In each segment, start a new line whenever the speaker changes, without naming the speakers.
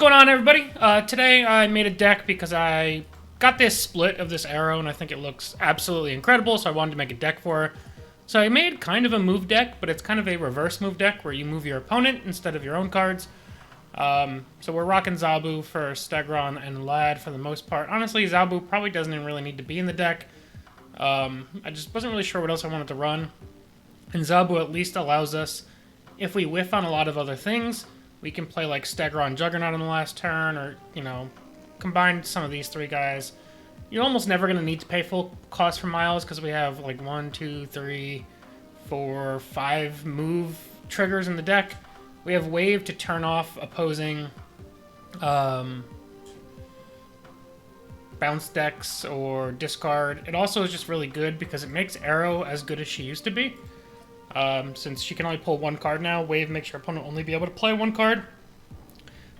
going on, everybody? Today I made a deck because I got this split of this Aero and I think it looks absolutely incredible, so I wanted to make a deck for her. So I made kind of a move deck, but it's kind of a reverse move deck where you move your opponent instead of your own cards. So we're rocking Zabu for Stegron and Lad for the most part. Honestly, Zabu probably doesn't even really need to be in the deck. I just wasn't really sure what else I wanted to run. And Zabu at least allows us, if we whiff on a lot of other things, we can play like Stegron Juggernaut on the last turn, or, you know, combine some of these three guys. You're almost never going to need to pay full cost for Miles because we have like 1, 2, 3, 4, 5 move triggers in the deck. We have Wave to turn off opposing bounce decks or discard. It also is just really good because it makes Aero as good as she used to be. Since she can only pull one card now, Wave makes your opponent only be able to play one card.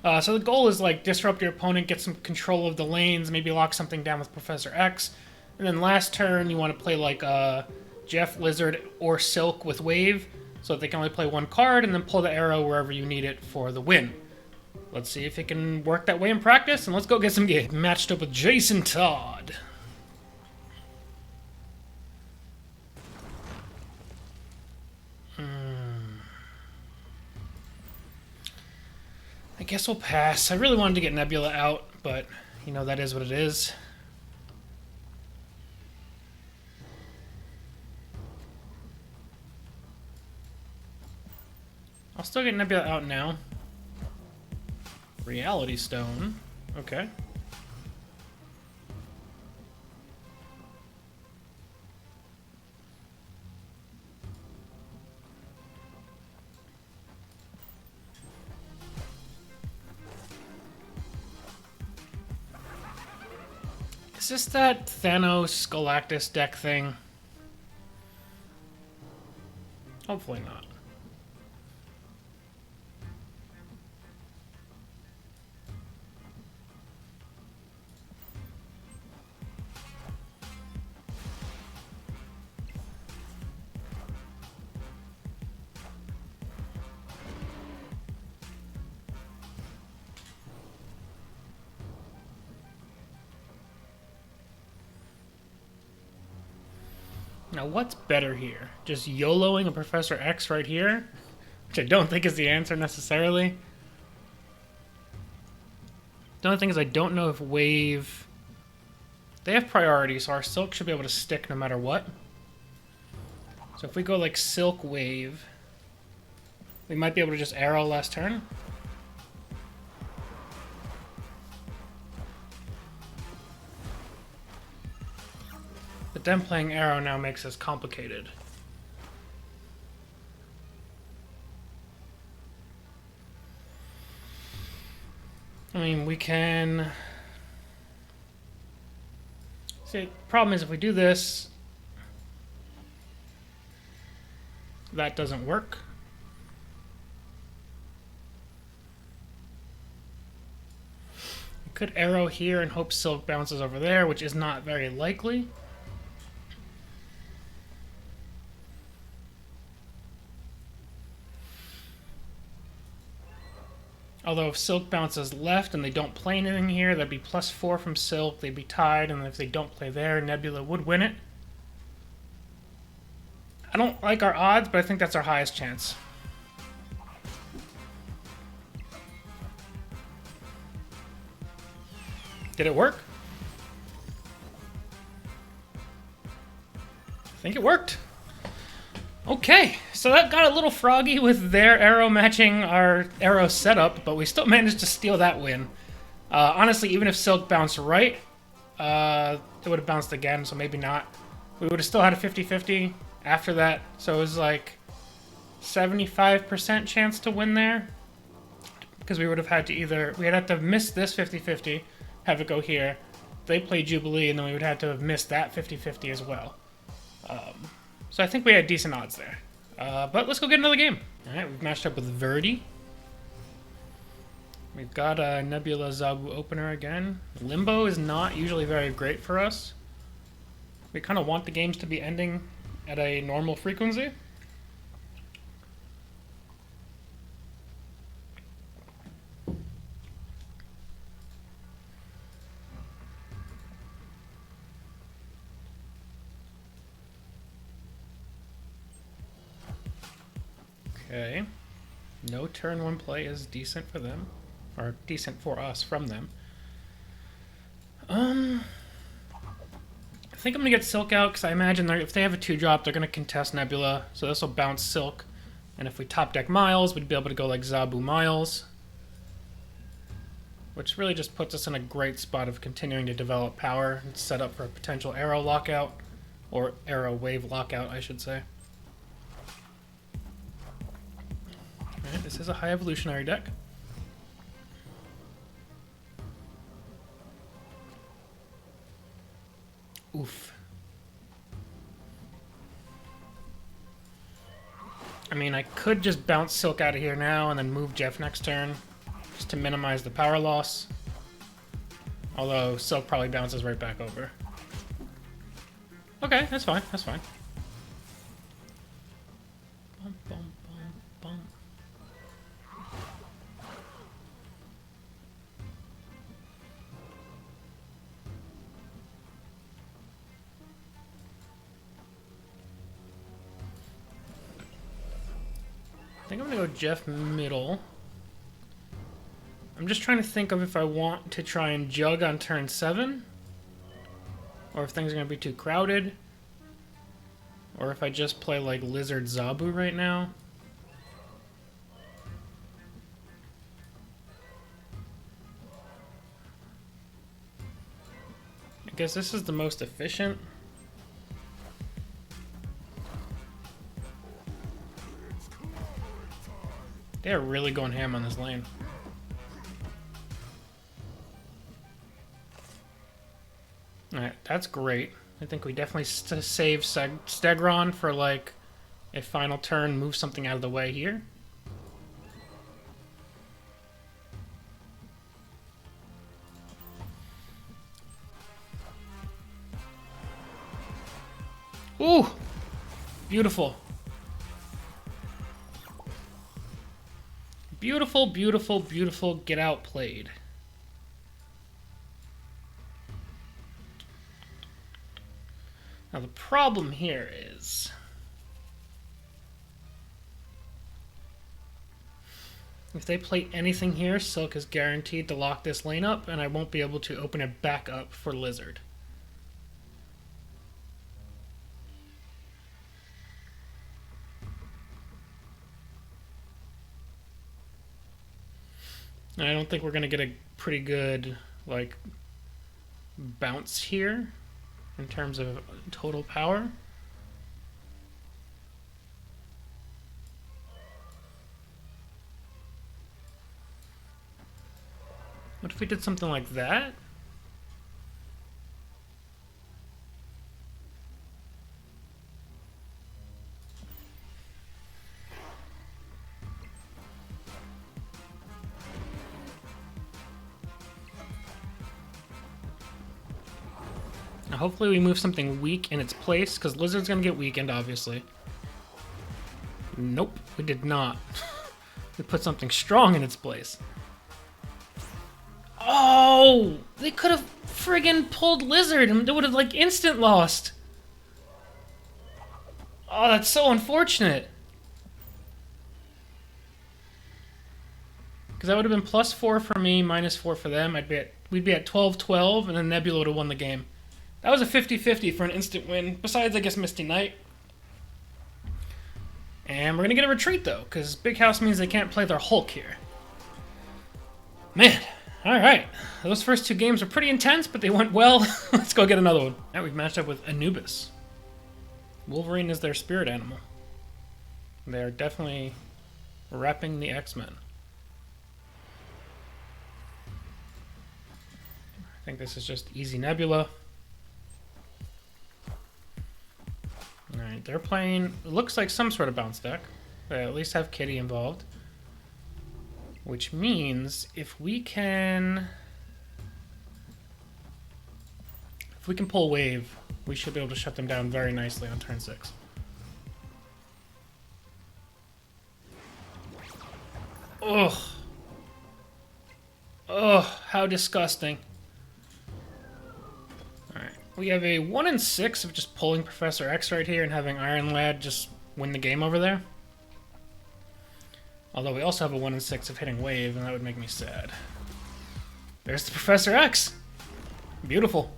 So the goal is like disrupt your opponent, get some control of the lanes, maybe lock something down with Professor X, and then last turn you want to play like Jeff, Lizard, or Silk with Wave, so that they can only play one card, and then pull the Aero wherever you need it for the win. Let's see if it can work that way in practice, and let's go get some games. Matched up with Jason Todd. I guess we'll pass. I really wanted to get Nebula out, but, you know, that is what it is. I'll still get Nebula out now. Reality Stone. Okay. Is this that Thanos Galactus deck thing? Hopefully not. Now, what's better here? Just YOLOing a Professor X right here? Which I don't think is the answer necessarily. The only thing is I don't know if Wave... They have priority, so our Silk should be able to stick no matter what. So if we go like Silk Wave, we might be able to just Aero last turn. But them playing Aero now makes this complicated. I mean, we can... See, the problem is if we do this, that doesn't work. We could Aero here and hope Silk bounces over there, which is not very likely. Although if Silk bounces left and they don't play anything here, that'd be +4 from Silk, they'd be tied, and if they don't play there, Nebula would win it. I don't like our odds, but I think that's our highest chance. Did it work? I think it worked. Okay, so that got a little froggy with their Aero matching our Aero setup, but we still managed to steal that win. Honestly, even if Silk bounced right, it would have bounced again, so maybe not. We would have still had a 50-50 after that, so it was like 75% chance to win there. Because we would have had to either... We'd have to have missed this 50-50, have it go here. They play Jubilee, and then we would have to have missed that 50-50 as well. So I think we had decent odds there. But let's go get another game. Alright, we've matched up with Verdi. We've got a Nebula Zabu opener again. Limbo is not usually very great for us. We kind of want the games to be ending at a normal frequency. Okay. No turn 1 play is decent for them. Or decent for us from them. I think I'm going to get Silk out, because I imagine if they have a 2-drop, they're going to contest Nebula, so this will bounce Silk. And if we top deck Miles, we'd be able to go like Zabu Miles. Which really just puts us in a great spot of continuing to develop power and set up for a potential Aero lockout. Or Aero wave lockout, I should say. Alright, this is a high evolutionary deck. Oof. I mean, I could just bounce Silk out of here now and then move Jeff next turn, just to minimize the power loss. Although, Silk probably bounces right back over. Okay, that's fine, that's fine. Bum, bum, bum, bum. I think I'm gonna go Jeff middle. I'm just trying to think of if I want to try and jug on turn 7, or if things are gonna be too crowded, or if I just play like Lizard Zabu right now. I guess this is the most efficient. They are really going ham on this lane. Alright, that's great. I think we definitely save Stegron for like a final turn, move something out of the way here. Ooh! Beautiful. Beautiful, beautiful, beautiful. Get outplayed. Now the problem here is if they play anything here, Silk is guaranteed to lock this lane up, and I won't be able to open it back up for Lizard. And I don't think we're going to get a pretty good, like, bounce here in terms of total power. What if we did something like that? Now hopefully we move something weak in its place, because Lizard's going to get weakened, obviously. Nope, we did not. We put something strong in its place. Oh! They could have friggin' pulled Lizard, and they would have, like, instant lost. Oh, that's so unfortunate. Because that would have been +4 for me, -4 for them. We'd be at 12-12, and then Nebula would have won the game. That was a 50-50 for an instant win, besides, I guess, Misty Knight. And we're going to get a retreat, though, because Big House means they can't play their Hulk here. Man, alright. Those first 2 games were pretty intense, but they went well. Let's go get another one. Now we've matched up with Anubis. Wolverine is their spirit animal. They're definitely repping the X-Men. I think this is just easy Nebula. Alright, they're playing, it looks like some sort of bounce deck. They at least have Kitty involved. Which means if we can pull Wave, we should be able to shut them down very nicely on turn 6. Ugh. Ugh, how disgusting. We have a 1 in 6 of just pulling Professor X right here and having Iron Lad just win the game over there. Although we also have a 1 in 6 of hitting wave, and that would make me sad. There's the Professor X! Beautiful.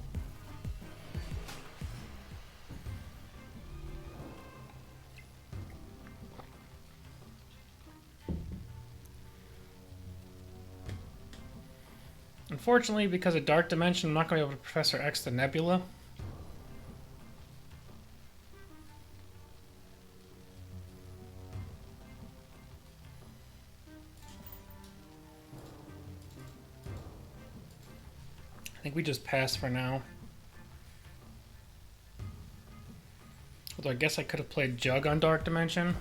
Unfortunately, because of Dark Dimension, I'm not going to be able to Professor X the Nebula. I think we just pass for now. Although I guess I could have played Jug on Dark Dimension.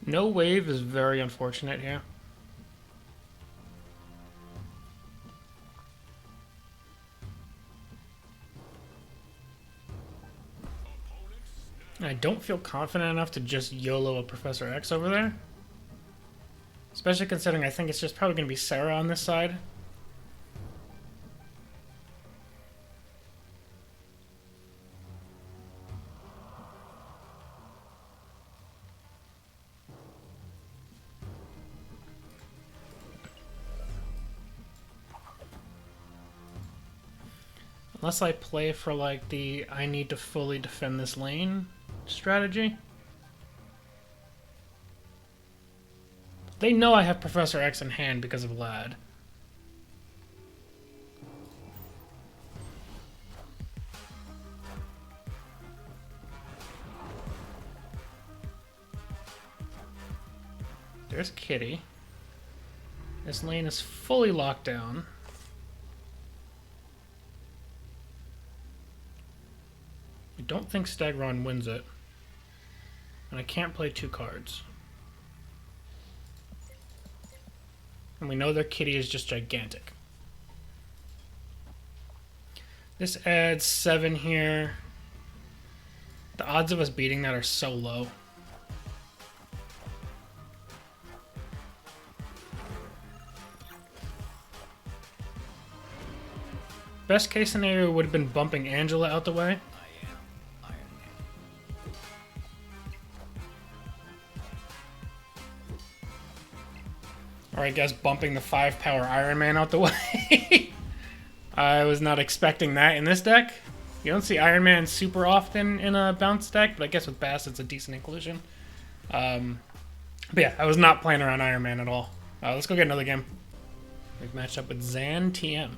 No wave is very unfortunate here. I don't feel confident enough to just YOLO a Professor X over there. Especially considering I think it's just probably going to be Sarah on this side. Unless I play for like the I need to fully defend this lane strategy. They know I have Professor X in hand because of Lad. There's Kitty. This lane is fully locked down. I don't think Stegron wins it. And I can't play 2 cards. And we know their Kitty is just gigantic. This adds 7 here. The odds of us beating that are so low. Best case scenario would have been bumping Angela out the way. Or I guess bumping the 5-power Iron Man out the way. I was not expecting that in this deck. You don't see Iron Man super often in a bounce deck, but I guess with Bass it's a decent inclusion. But yeah, I was not playing around Iron Man at all. Let's go get another game. We've matched up with Zan TM.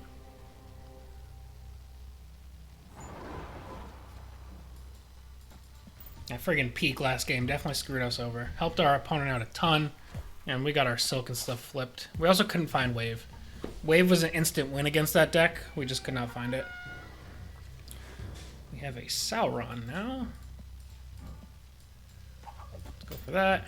That friggin' peak last game definitely screwed us over. Helped our opponent out a ton. And we got our Silk and stuff flipped. We also couldn't find Wave. Wave was an instant win against that deck. We just could not find it. We have a Sauron now. Let's go for that.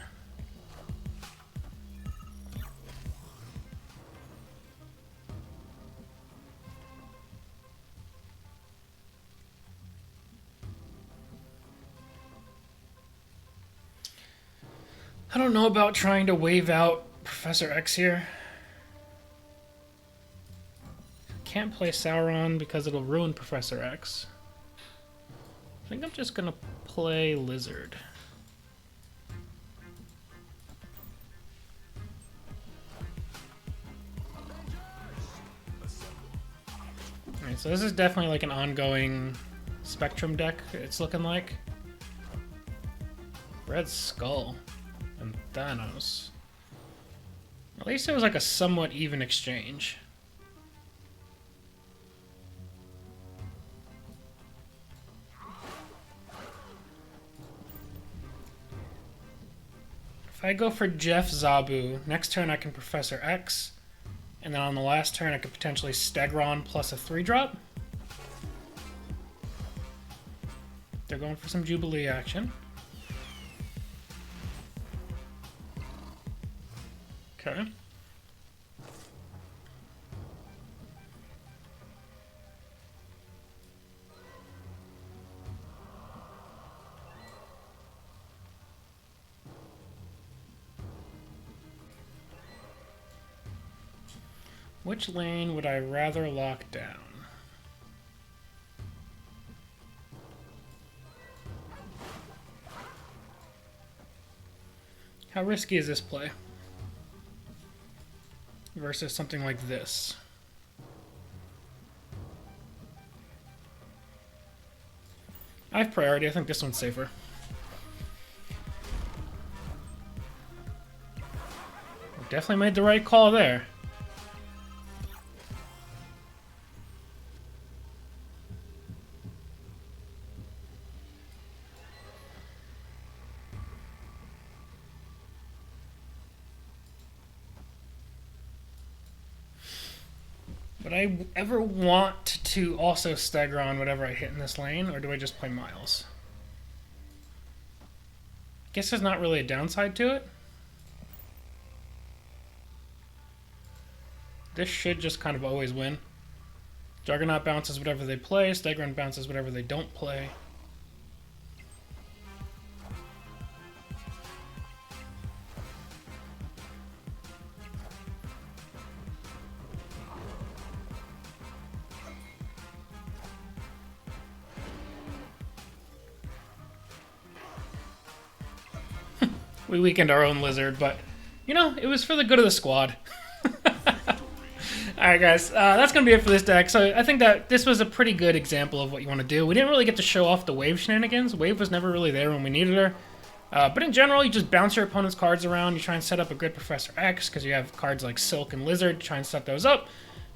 I don't know about trying to wave out Professor X here. Can't play Sauron because it'll ruin Professor X. I think I'm just gonna play Lizard. Alright, so this is definitely like an ongoing Spectrum deck, it's looking like. Red Skull. And Thanos. At least it was like a somewhat even exchange. If I go for Jeff Zabu, next turn I can Professor X, and then on the last turn I could potentially Stegron plus a 3-drop. They're going for some Jubilee action. Okay. Which lane would I rather lock down? How risky is this play? Versus something like this. I have priority. I think this one's safer. Definitely made the right call there. Would I ever want to also Stegron whatever I hit in this lane, or do I just play Miles? Guess there's not really a downside to it. This should just kind of always win. Juggernaut bounces whatever they play, Stegron bounces whatever they don't play. We weakened our own lizard, but, you know, it was for the good of the squad. Alright guys, that's going to be it for this deck. So I think that this was a pretty good example of what you want to do. We didn't really get to show off the Wave shenanigans. Wave was never really there when we needed her. But in general, you just bounce your opponent's cards around. You try and set up a good Professor X, because you have cards like Silk and Lizard. Try and set those up.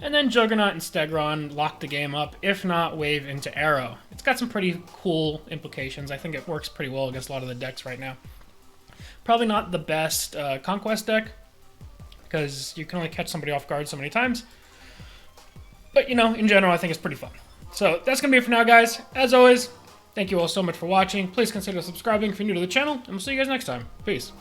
And then Juggernaut and Stegron lock the game up. If not, Wave into Aero. It's got some pretty cool implications. I think it works pretty well against a lot of the decks right now. Probably not the best Conquest deck, because you can only catch somebody off guard so many times. But, you know, in general, I think it's pretty fun. So that's going to be it for now, guys. As always, thank you all so much for watching. Please consider subscribing if you're new to the channel, and we'll see you guys next time. Peace.